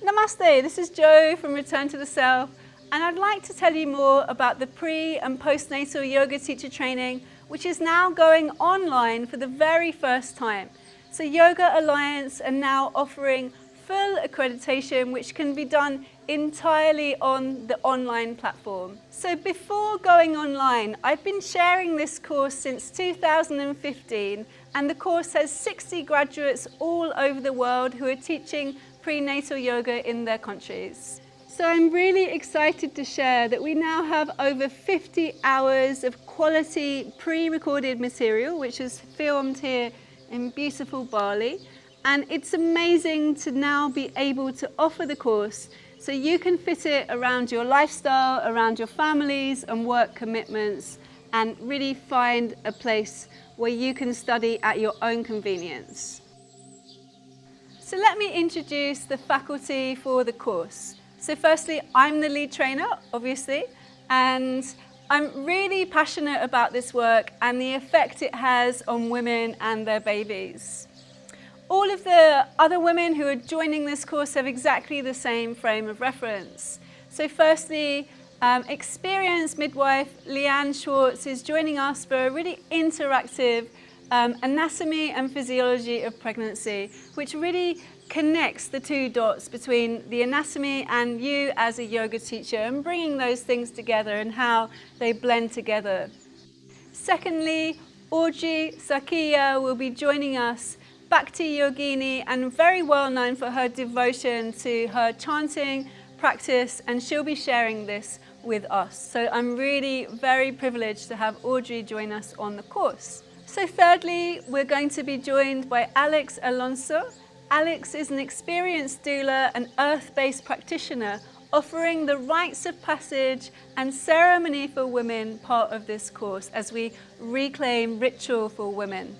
Namaste, this is Jo from Return to the Self, and I'd like to tell you more about the pre- and postnatal yoga teacher training, which is now going online for the very first time. So Yoga Alliance are now offering full accreditation, which can be done entirely on the online platform. So before going online, I've been sharing this course since 2015, and the course has 60 graduates all over the world who are teaching prenatal yoga in their countries. So I'm really excited to share that we now have over 50 hours of quality pre-recorded material, which is filmed here in beautiful Bali. And it's amazing to now be able to offer the course so you can fit it around your lifestyle, around your families and work commitments, and really find a place where you can study at your own convenience. So let me introduce the faculty for the course. So firstly, I'm the lead trainer, obviously, and I'm really passionate about this work and the effect it has on women and their babies. All of the other women who are joining this course have exactly the same frame of reference. So firstly, experienced midwife Leanne Schwartz is joining us for a really interactive anatomy and physiology of pregnancy, which really connects the two dots between the anatomy and you as a yoga teacher and bringing those things together and how they blend together. Secondly, Audrey Sakia will be joining us, Bhakti Yogini, and very well known for her devotion to her chanting practice, and she'll be sharing this with us. So I'm really very privileged to have Audrey join us on the course. So thirdly, we're going to be joined by Alex Alonso. Alex is an experienced doula and earth-based practitioner offering the rites of passage and ceremony for women part of this course as we reclaim ritual for women.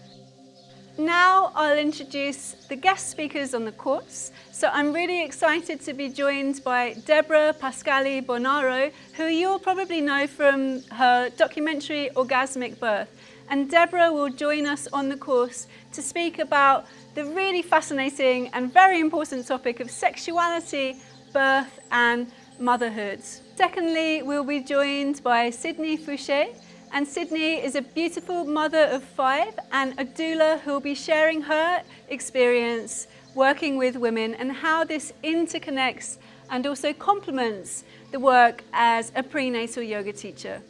Now I'll introduce the guest speakers on the course. So I'm really excited to be joined by Deborah Pascali Bonaro, who you'll probably know from her documentary Orgasmic Birth. And Deborah will join us on the course to speak about the really fascinating and very important topic of sexuality, birth and motherhood. Secondly, we'll be joined by Sydney Fouché. And Sydney is a beautiful mother of 5 and a doula who will be sharing her experience working with women and how this interconnects and also complements the work as a prenatal yoga teacher.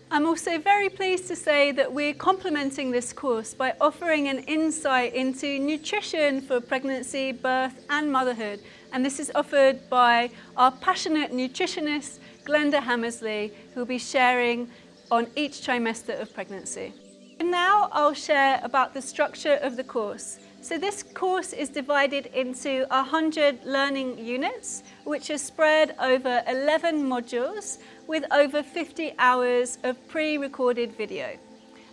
I'm also very pleased to say that we're complementing this course by offering an insight into nutrition for pregnancy, birth and motherhood. And this is offered by our passionate nutritionist, Glenda Hammersley, who will be sharing on each trimester of pregnancy. And now I'll share about the structure of the course. So this course is divided into 100 learning units, which are spread over 11 modules with over 50 hours of pre-recorded video.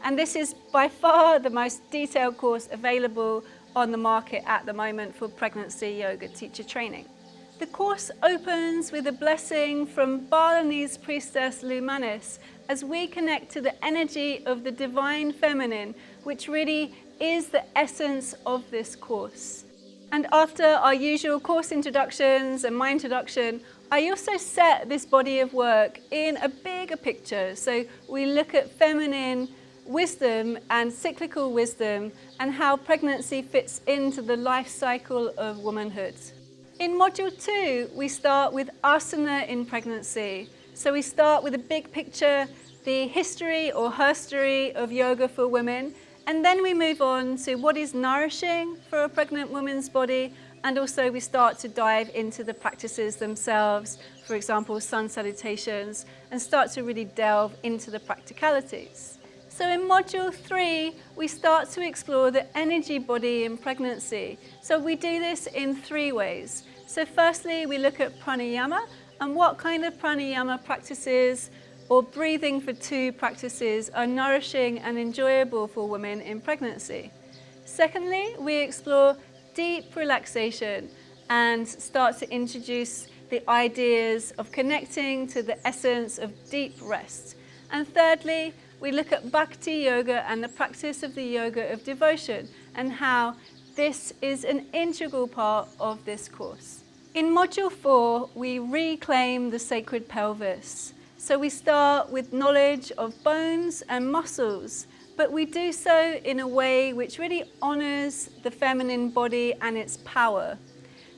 And this is by far the most detailed course available on the market at the moment for pregnancy yoga teacher training. The course opens with a blessing from Balinese priestess Lumanis as we connect to the energy of the divine feminine, which really is the essence of this course. And after our usual course introductions and my introduction, I also set this body of work in a bigger picture. So we look at feminine wisdom and cyclical wisdom and how pregnancy fits into the life cycle of womanhood. In Module 2, we start with asana in pregnancy. So we start with a big picture, the history or herstory of yoga for women, and then we move on to what is nourishing for a pregnant woman's body, and also we start to dive into the practices themselves, for example, sun salutations, and start to really delve into the practicalities. So in Module 3, we start to explore the energy body in pregnancy. So we do this in 3 ways. So firstly, we look at pranayama and what kind of pranayama practices or breathing for 2 practices are nourishing and enjoyable for women in pregnancy. Secondly, we explore deep relaxation and start to introduce the ideas of connecting to the essence of deep rest. And thirdly, we look at bhakti yoga and the practice of the yoga of devotion and how this is an integral part of this course. In Module 4, we reclaim the sacred pelvis. So we start with knowledge of bones and muscles, but we do so in a way which really honors the feminine body and its power.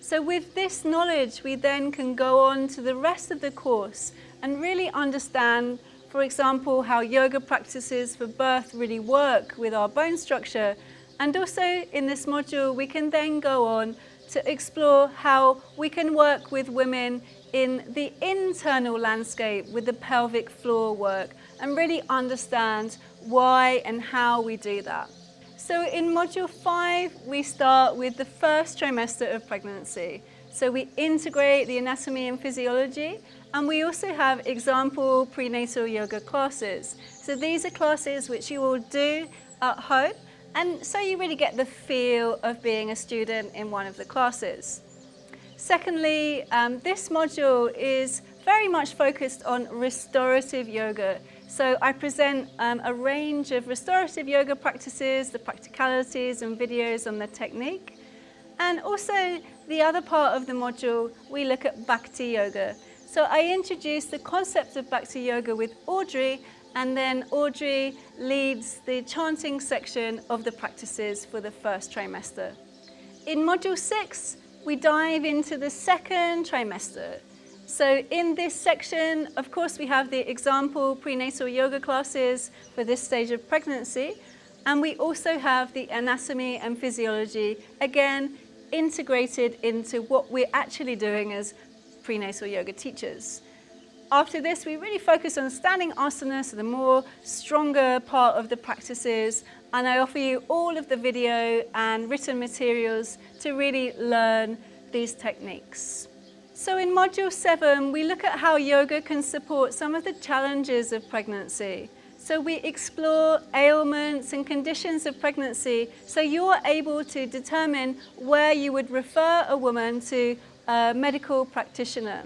So with this knowledge, we then can go on to the rest of the course and really understand, for example, how yoga practices for birth really work with our bone structure. And also in this module, we can then go on to explore how we can work with women in the internal landscape with the pelvic floor work and really understand why and how we do that. So in Module 5, we start with the first trimester of pregnancy. So we integrate the anatomy and physiology, and we also have example prenatal yoga classes. So these are classes which you will do at home, and so you really get the feel of being a student in one of the classes. Secondly, this module is very much focused on restorative yoga. So I present a range of restorative yoga practices, the practicalities and videos on the technique. And also the other part of the module, we look at Bhakti yoga. So I introduce the concept of Bhakti yoga with Audrey, and then Audrey leads the chanting section of the practices for the first trimester. In Module 6, we dive into the second trimester. So in this section, of course, we have the example prenatal yoga classes for this stage of pregnancy, and we also have the anatomy and physiology, again, integrated into what we're actually doing as prenatal yoga teachers. After this, we really focus on standing asana, so the more stronger part of the practices, and I offer you all of the video and written materials to really learn these techniques. So in Module 7, we look at how yoga can support some of the challenges of pregnancy. So we explore ailments and conditions of pregnancy, so you're able to determine where you would refer a woman to a medical practitioner.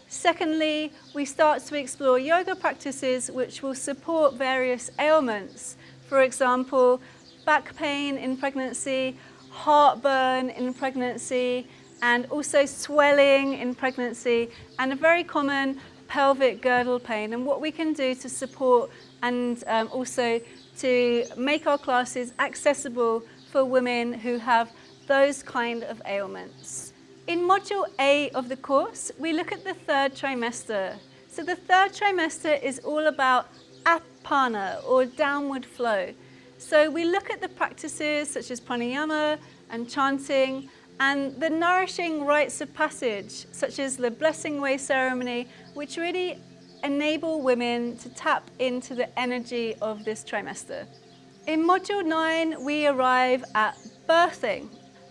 Secondly, we start to explore yoga practices which will support various ailments. For example, back pain in pregnancy, heartburn in pregnancy, and also swelling in pregnancy, and a very common pelvic girdle pain, and what we can do to support and also to make our classes accessible for women who have those kind of ailments. In Module 8 of the course, we look at the third trimester. So the third trimester is all about apana, or downward flow. So we look at the practices such as pranayama and chanting, and the nourishing rites of passage, such as the blessing way ceremony, which really enable women to tap into the energy of this trimester. In Module 9, we arrive at birthing,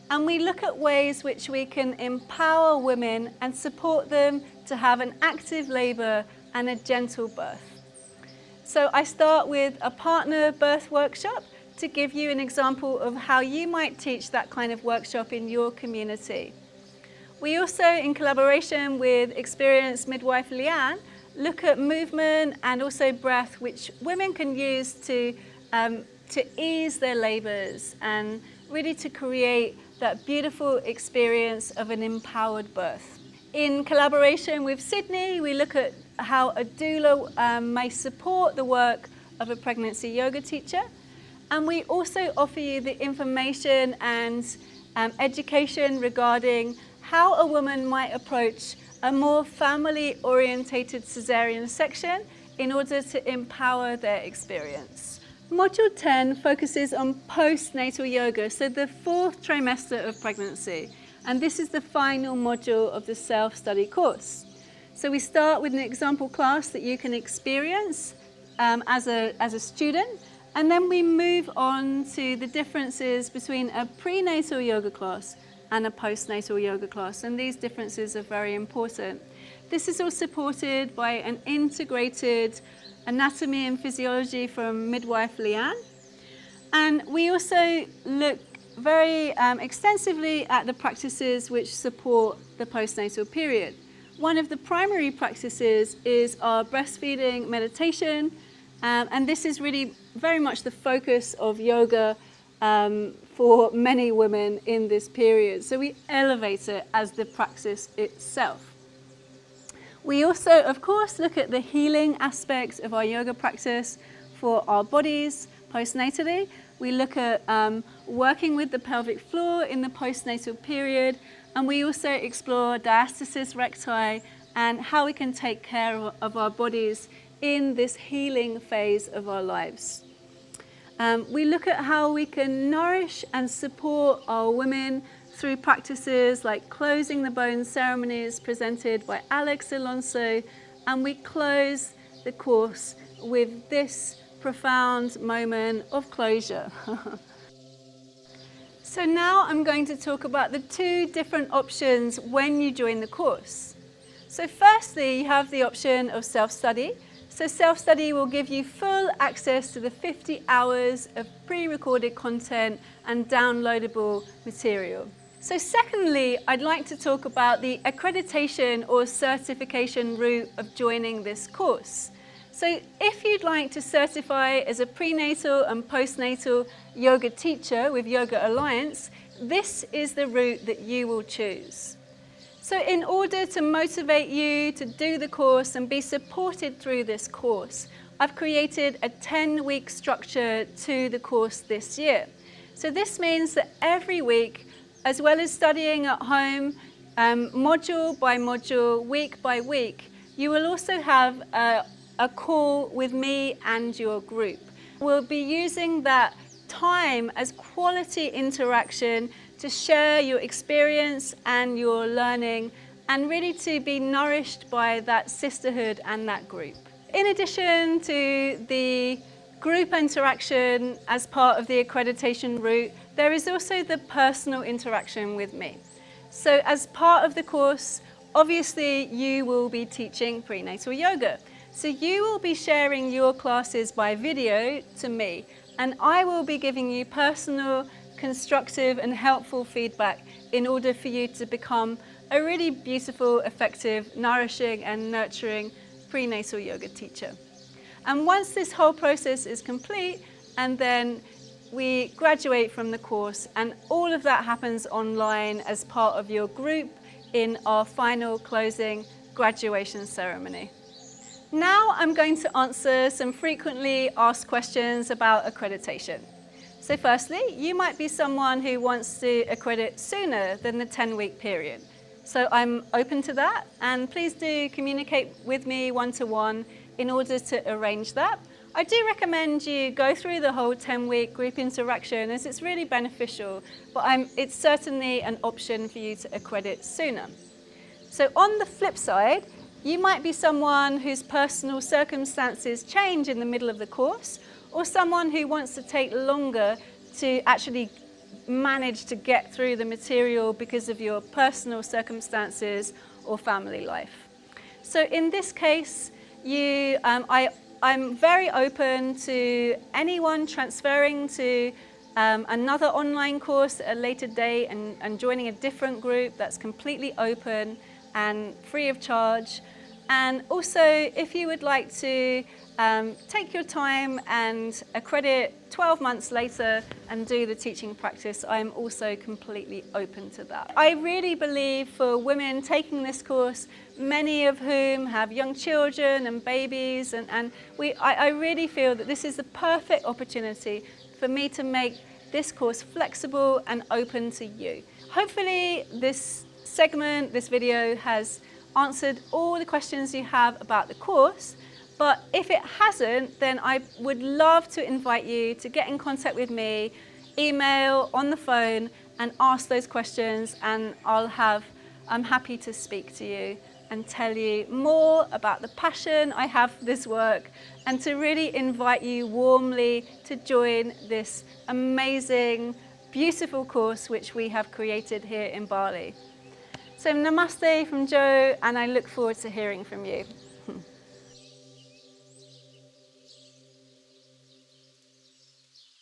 and we look at ways which we can empower women and support them to have an active labour and a gentle birth. So I start with a partner birth workshop to give you an example of how you might teach that kind of workshop in your community. We also, in collaboration with experienced midwife Leanne, look at movement and also breath, which women can use to ease their labours and really to create that beautiful experience of an empowered birth. In collaboration with Sydney, we look at how a doula may support the work of a pregnancy yoga teacher. And we also offer you the information and education regarding how a woman might approach a more family-orientated cesarean section in order to empower their experience. Module 10 focuses on postnatal yoga, so the fourth trimester of pregnancy. And this is the final module of the self-study course. So we start with an example class that you can experience as a student. And then we move on to the differences between a prenatal yoga class and a postnatal yoga class. And these differences are very important. This is all supported by an integrated anatomy and physiology from midwife Leanne. And we also look very extensively at the practices which support the postnatal period. One of the primary practices is our breastfeeding meditation. And this is really very much the focus of yoga for many women in this period. So we elevate it as the practice itself. We also, of course, look at the healing aspects of our yoga practice for our bodies postnatally. We look at working with the pelvic floor in the postnatal period, and we also explore diastasis recti and how we can take care of our bodies in this healing phase of our lives. We look at how we can nourish and support our women through practices like closing the bone ceremonies presented by Alex Alonso, and we close the course with this profound moment of closure. So now I'm going to talk about the two different options when you join the course. So firstly, you have the option of self-study. So self-study will give you full access to the 50 hours of pre-recorded content and downloadable material. So secondly, I'd like to talk about the accreditation or certification route of joining this course. So if you'd like to certify as a prenatal and postnatal yoga teacher with Yoga Alliance, this is the route that you will choose. So in order to motivate you to do the course and be supported through this course, I've created a 10-week structure to the course this year. So this means that every week, as well as studying at home, module by module, week by week, you will also have a call with me and your group. We'll be using that time as quality interaction to share your experience and your learning, and really to be nourished by that sisterhood and that group. In addition to the group interaction as part of the accreditation route, there is also the personal interaction with me. So as part of the course, obviously you will be teaching prenatal yoga. So you will be sharing your classes by video to me, and I will be giving you personal, constructive and helpful feedback in order for you to become a really beautiful, effective, nourishing and nurturing prenatal yoga teacher. And once this whole process is complete, and then we graduate from the course, and all of that happens online as part of your group in our final closing graduation ceremony. Now I'm going to answer some frequently asked questions about accreditation. So firstly, you might be someone who wants to accredit sooner than the 10-week period. So I'm open to that, and please do communicate with me one-to-one in order to arrange that. I do recommend you go through the whole 10-week group interaction, as it's really beneficial, but it's certainly an option for you to accredit sooner. So on the flip side, you might be someone whose personal circumstances change in the middle of the course, or someone who wants to take longer to actually manage to get through the material because of your personal circumstances or family life. So in this case, I'm very open to anyone transferring to another online course at a later date and joining a different group. That's completely open and free of charge. And also, if you would like to take your time and accredit 12 months later and do the teaching practice, I'm also completely open to that. I really believe for women taking this course, many of whom have young children and babies, I really feel that this is the perfect opportunity for me to make this course flexible and open to you. Hopefully this segment, this video, has answered all the questions you have about the course. But if it hasn't, then I would love to invite you to get in contact with me, email, on the phone, and ask those questions, and I'm happy to speak to you and tell you more about the passion I have for this work, and to really invite you warmly to join this amazing, beautiful course which we have created here in Bali. So namaste from Jo, and I look forward to hearing from you.